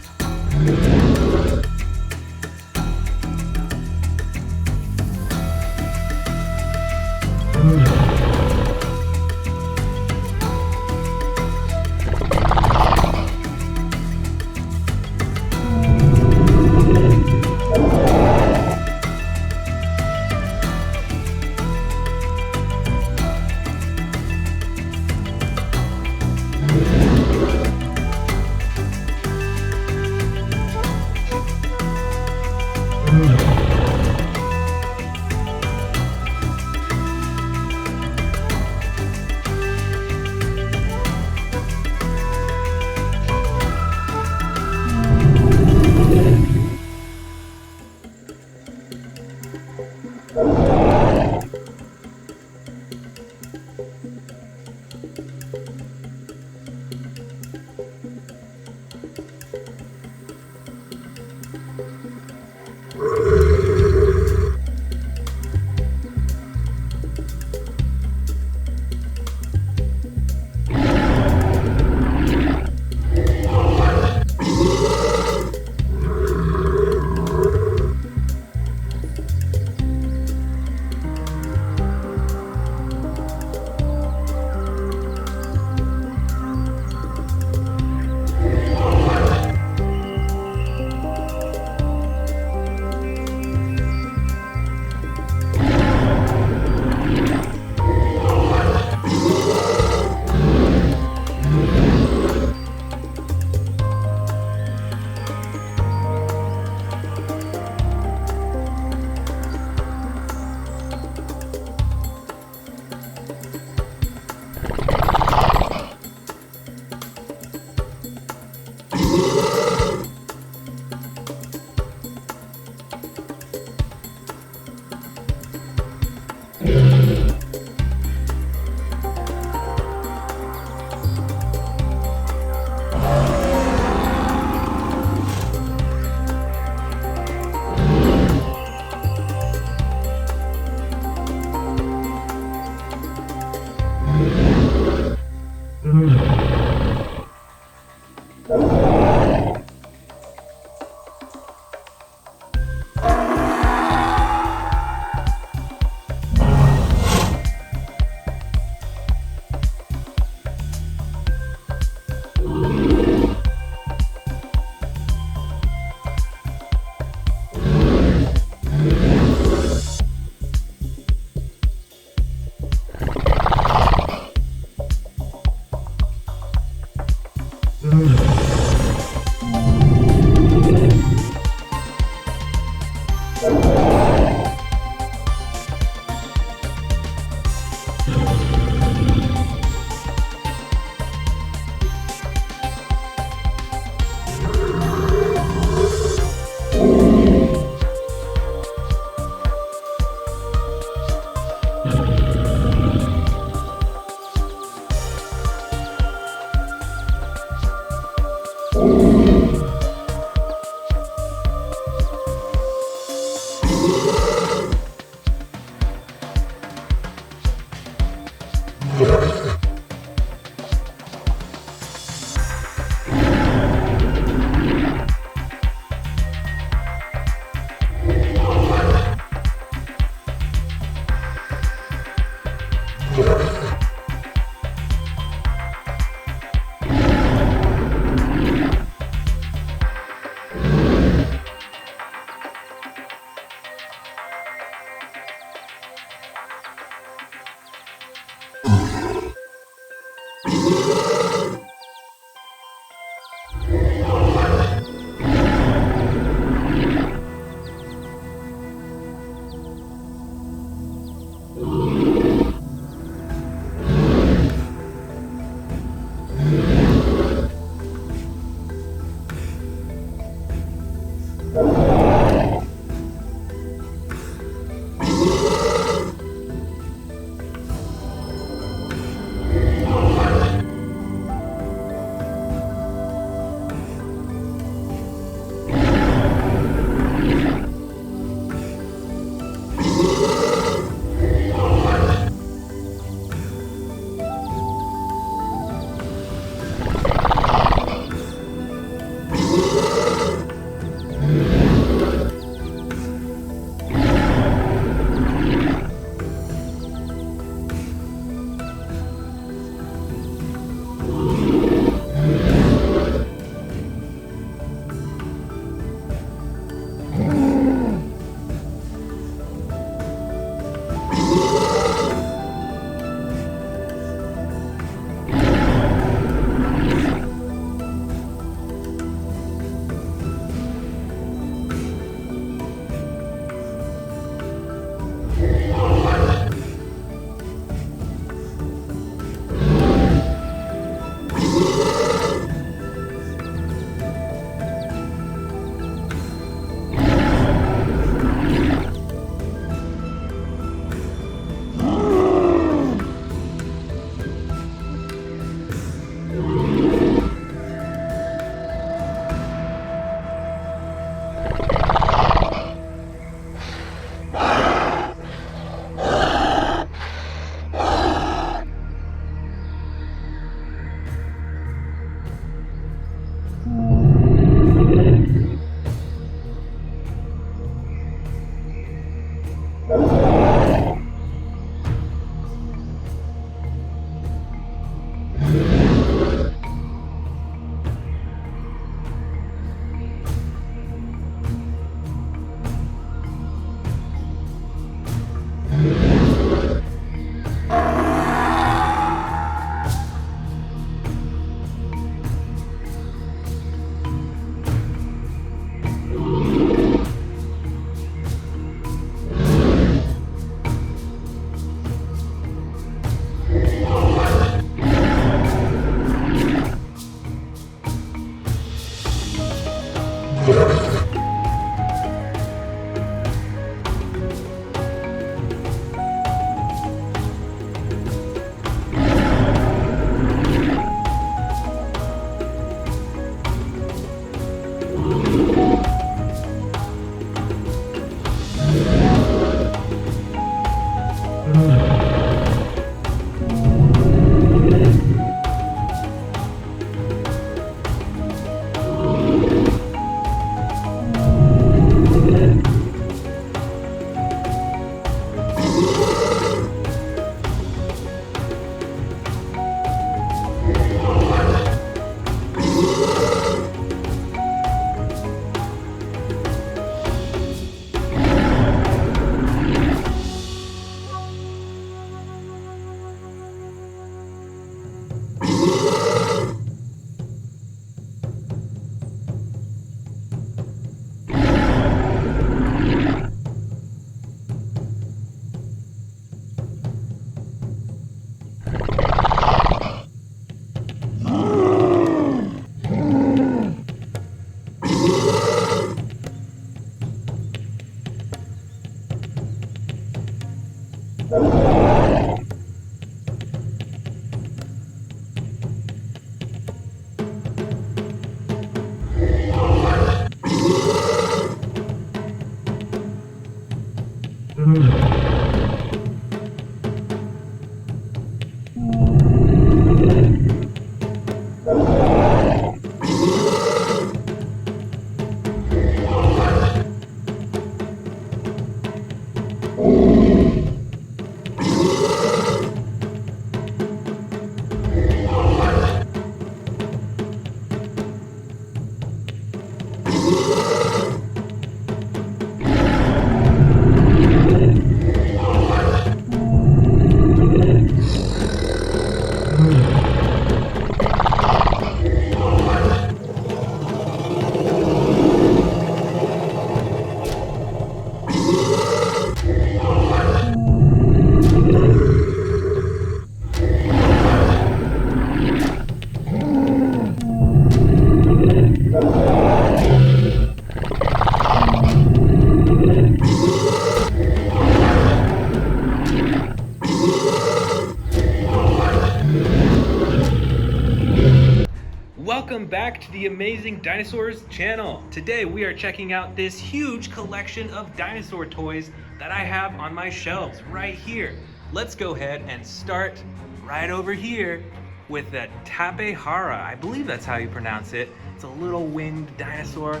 Welcome back to the Amazing Dinosaurs channel. Today we are checking out this huge collection of dinosaur toys that I have on my shelves right here. Let's go ahead and start right over here with the Tapehara. I believe that's how you pronounce it. It's a little winged dinosaur.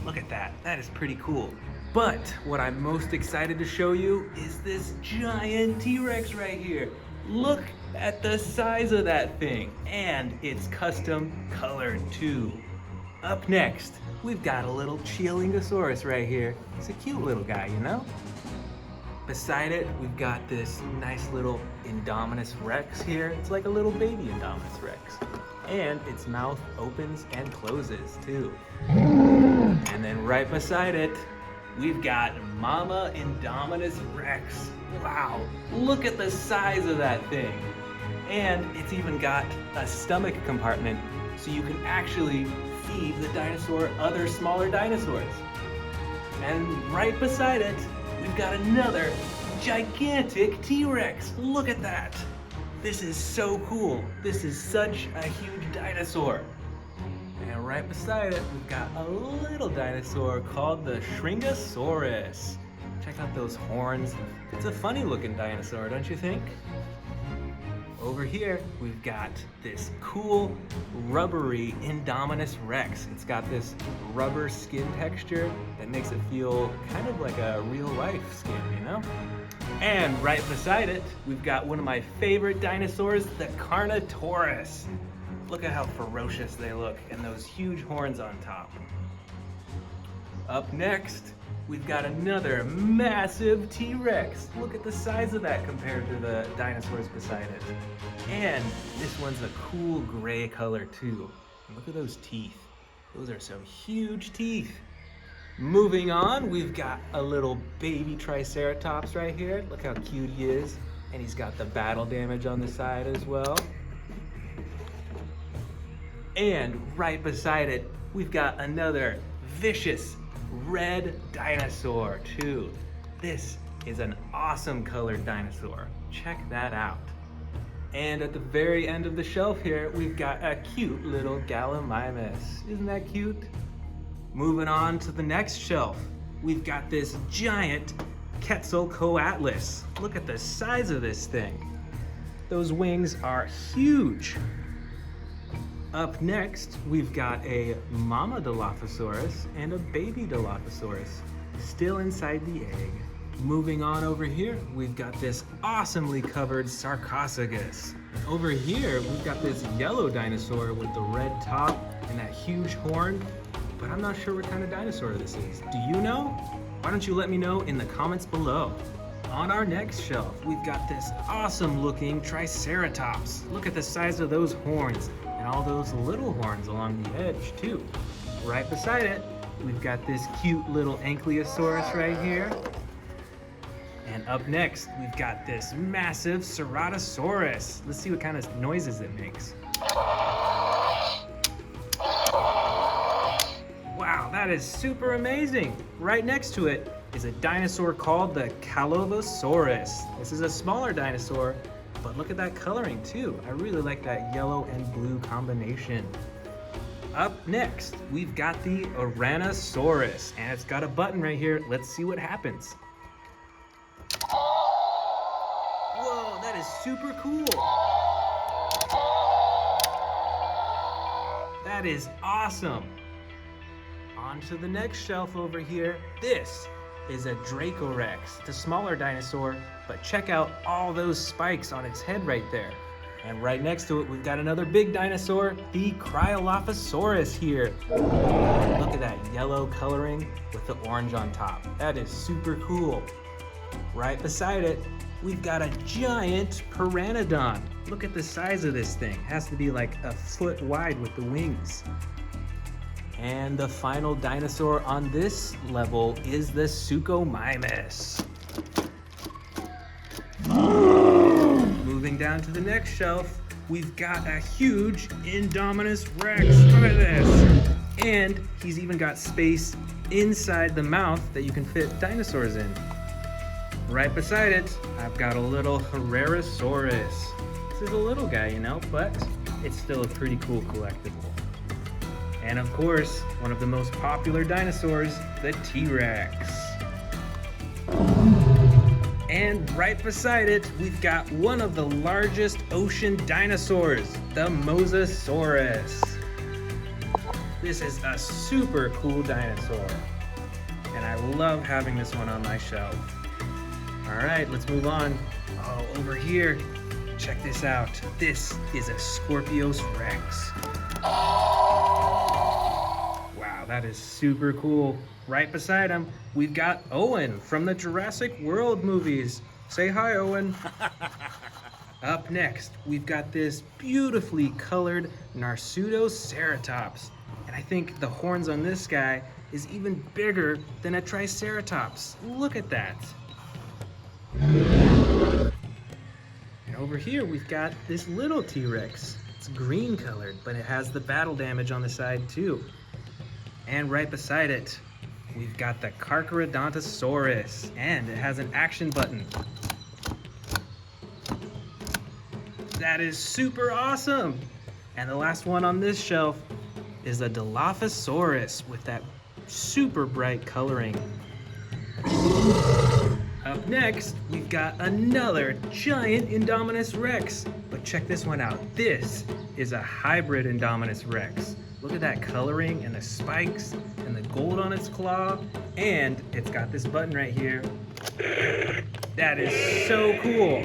Look at that, that is pretty cool. But what I'm most excited to show you is this giant T-Rex right here. Look at the size of that thing, and it's custom colored too. Up next, we've got a little Chialingosaurus right here. It's a cute little guy, you know? Beside it, we've got this nice little Indominus Rex here. It's like a little baby Indominus Rex. And its mouth opens and closes too. And then right beside it, we've got Mama Indominus Rex. Wow, look at the size of that thing. And it's even got a stomach compartment so you can actually feed the dinosaur other smaller dinosaurs. And right beside it, we've got another gigantic T-Rex. Look at that. This is so cool. This is such a huge dinosaur. And right beside it, we've got a little dinosaur called the Shringosaurus. Check out those horns. It's a funny looking dinosaur, don't you think? Over here, we've got this cool rubbery Indominus Rex. It's got this rubber skin texture that makes it feel kind of like a real life skin, you know? And right beside it, we've got one of my favorite dinosaurs, the Carnotaurus. Look at how ferocious they look and those huge horns on top. Up next, we've got another massive T-Rex. Look at the size of that compared to the dinosaurs beside it. And this one's a cool gray color too. And look at those teeth. Those are some huge teeth. Moving on, we've got a little baby Triceratops right here. Look how cute he is. And he's got the battle damage on the side as well. And right beside it, we've got another vicious red dinosaur too. This is an awesome colored dinosaur. Check that out. And at the very end of the shelf here, we've got a cute little Gallimimus. Isn't that cute? Moving on to the next shelf, we've got this giant Quetzalcoatlus. Look at the size of this thing. Those wings are huge. Up next, we've got a Mama Dilophosaurus and a baby Dilophosaurus, still inside the egg. Moving on over here, we've got this awesomely covered Sarcophagus. Over here, we've got this yellow dinosaur with the red top and that huge horn, but I'm not sure what kind of dinosaur this is. Do you know? Why don't you let me know in the comments below. On our next shelf, we've got this awesome looking Triceratops. Look at the size of those horns and all those little horns along the edge too. Right beside it, we've got this cute little Ankylosaurus right here. And up next, we've got this massive Ceratosaurus. Let's see what kind of noises it makes. Wow, that is super amazing. Right next to it is a dinosaur called the Calavosaurus. This is a smaller dinosaur, but look at that coloring too. I really like that yellow and blue combination. Up next, we've got the Tyrannosaurus, and it's got a button right here. Let's see what happens. Whoa, that is super cool. That is awesome. On to the next shelf over here. This is a Dracorex. It's a smaller dinosaur, but check out all those spikes on its head right there. And right next to it, we've got another big dinosaur, the Cryolophosaurus here. Look at that yellow coloring with the orange on top. That is super cool. Right beside it, we've got a giant Pteranodon. Look at the size of this thing. It has to be like a foot wide with the wings. And the final dinosaur on this level is the Suchomimus. Moving down to the next shelf, we've got a huge Indominus Rex. Look at this. And he's even got space inside the mouth that you can fit dinosaurs in. Right beside it, I've got a little Herrerasaurus. This is a little guy, you know, but it's still a pretty cool collectible. And of course, one of the most popular dinosaurs, the T-Rex. And right beside it, we've got one of the largest ocean dinosaurs, the Mosasaurus. This is a super cool dinosaur, and I love having this one on my shelf. All right, let's move on. Oh, over here, check this out. This is a Scorpius Rex. Wow, that is super cool. Right beside him, we've got Owen from the Jurassic World movies. Say hi, Owen. Up next, we've got this beautifully colored Ceratosaurus. And I think the horns on this guy is even bigger than a Triceratops. Look at that. And over here, we've got this little T-Rex. It's green colored, but it has the battle damage on the side too. And right beside it, we've got the Carcharodontosaurus, and it has an action button. That is super awesome. And the last one on this shelf is a Dilophosaurus with that super bright coloring. Up next, we've got another giant Indominus Rex. But check this one out. This is a hybrid Indominus Rex. Look at that coloring and the spikes and the gold on its claw. And it's got this button right here. That is so cool.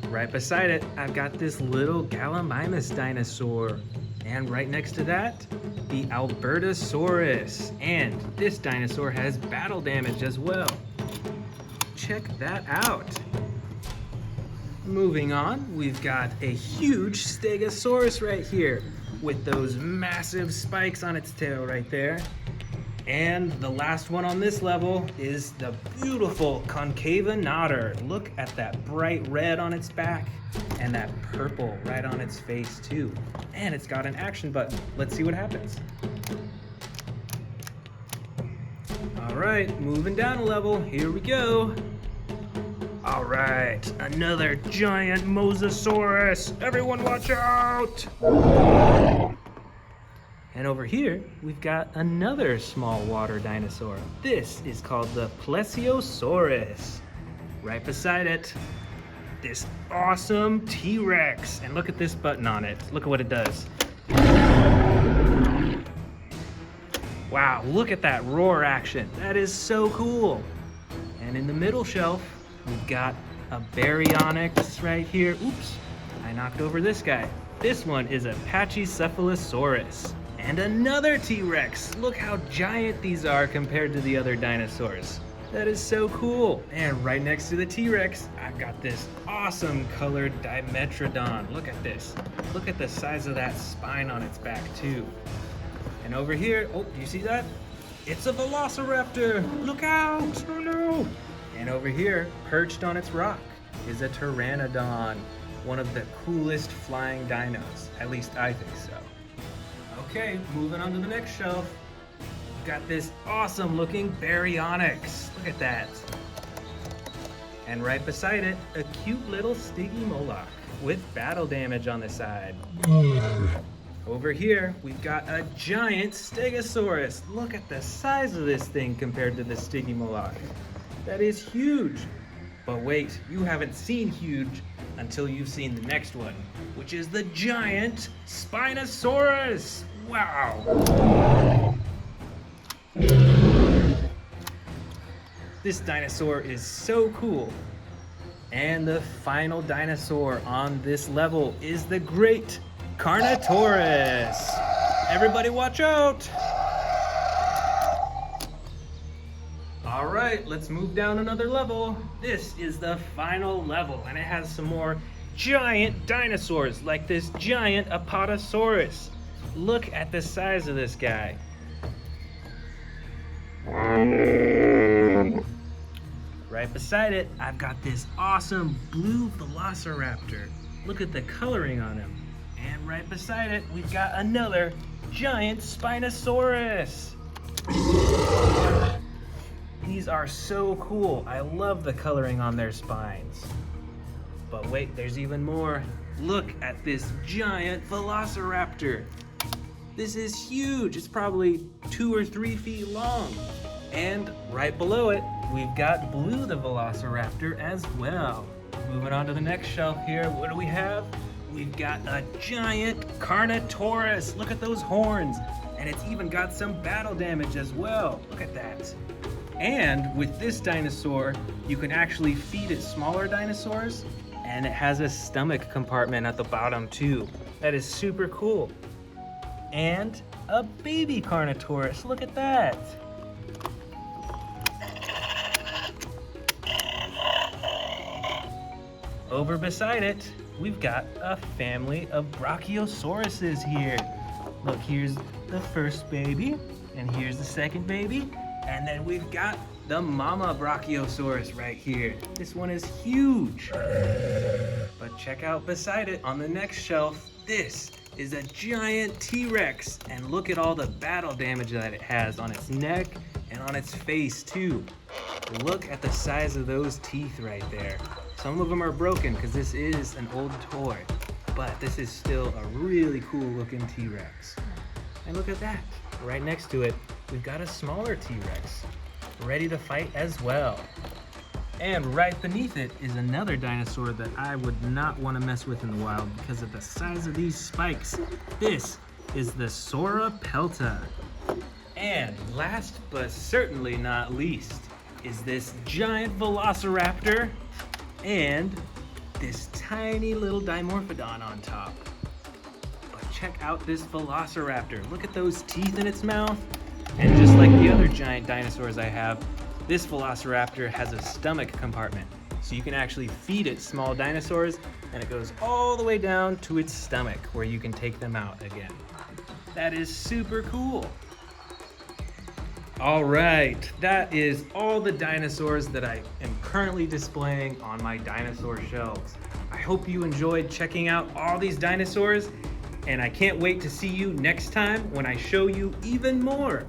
Right beside it, I've got this little Gallimimus dinosaur. And right next to that, the Albertosaurus. And this dinosaur has battle damage as well. Check that out. Moving on, we've got a huge Stegosaurus right here with those massive spikes on its tail right there. And the last one on this level is the beautiful Concava Notter. Look at that bright red on its back and that purple right on its face too. And it's got an action button. Let's see what happens. All right, moving down a level, here we go. All right, another giant Mosasaurus. Everyone watch out! And over here, we've got another small water dinosaur. This is called the Plesiosaurus. Right beside it, this awesome T-Rex. And look at this button on it. Look at what it does. Wow, look at that roar action. That is so cool. And in the middle shelf, we've got a Baryonyx right here. Oops, I knocked over this guy. This one is a Pachycephalosaurus. And another T-Rex. Look how giant these are compared to the other dinosaurs. That is so cool. And right next to the T-Rex, I've got this awesome colored Dimetrodon. Look at this. Look at the size of that spine on its back too. And over here, oh, do you see that? It's a Velociraptor. Look out, oh no. And over here, perched on its rock, is a Pteranodon. One of the coolest flying dinos. At least I think so. Okay, moving on to the next shelf. We've got this awesome looking Baryonyx. Look at that. And right beside it, a cute little Stygimoloch with battle damage on the side. Over here, we've got a giant Stegosaurus. Look at the size of this thing compared to the Stygimoloch. That is huge. But wait, you haven't seen huge until you've seen the next one, which is the giant Spinosaurus. Wow! This dinosaur is so cool. And the final dinosaur on this level is the great Carnotaurus. Everybody watch out! All right, let's move down another level. This is the final level, and it has some more giant dinosaurs, like this giant Apatosaurus. Look at the size of this guy. Right beside it, I've got this awesome blue velociraptor. Look at the coloring on him. And right beside it, we've got another giant Spinosaurus. These are so cool. I love the coloring on their spines. But wait, there's even more. Look at this giant velociraptor. This is huge. It's probably 2 or 3 feet long. And right below it, we've got Blue the velociraptor as well. Moving on to the next shelf here, what do we have? We've got a giant carnotaurus. Look at those horns. And it's even got some battle damage as well. Look at that. And with this dinosaur, you can actually feed it smaller dinosaurs, and it has a stomach compartment at the bottom too. That is super cool. And a baby carnotaurus. Look at that. Over beside it, we've got a family of brachiosauruses here. Look, here's the first baby, and here's the second baby, and then we've got the mama brachiosaurus right here. This one is huge. But check out beside it on the next shelf, this is a giant T-Rex, and look at all the battle damage that it has on its neck and on its face too. Look at the size of those teeth right there. Some of them are broken because this is an old toy, but this is still a really cool looking T-Rex. And look at that, right next to it, we've got a smaller T-Rex, ready to fight as well. And right beneath it is another dinosaur that I would not want to mess with in the wild because of the size of these spikes. This is the Sauropelta. And last but certainly not least is this giant velociraptor and this tiny little dimorphodon on top. But check out this velociraptor. Look at those teeth in its mouth. And just like the other giant dinosaurs I have, this velociraptor has a stomach compartment. So you can actually feed it small dinosaurs, and it goes all the way down to its stomach where you can take them out again. That is super cool. All right, that is all the dinosaurs that I am currently displaying on my dinosaur shelves. I hope you enjoyed checking out all these dinosaurs, and I can't wait to see you next time when I show you even more.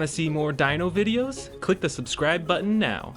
Want to see more dino videos? Click the subscribe button now.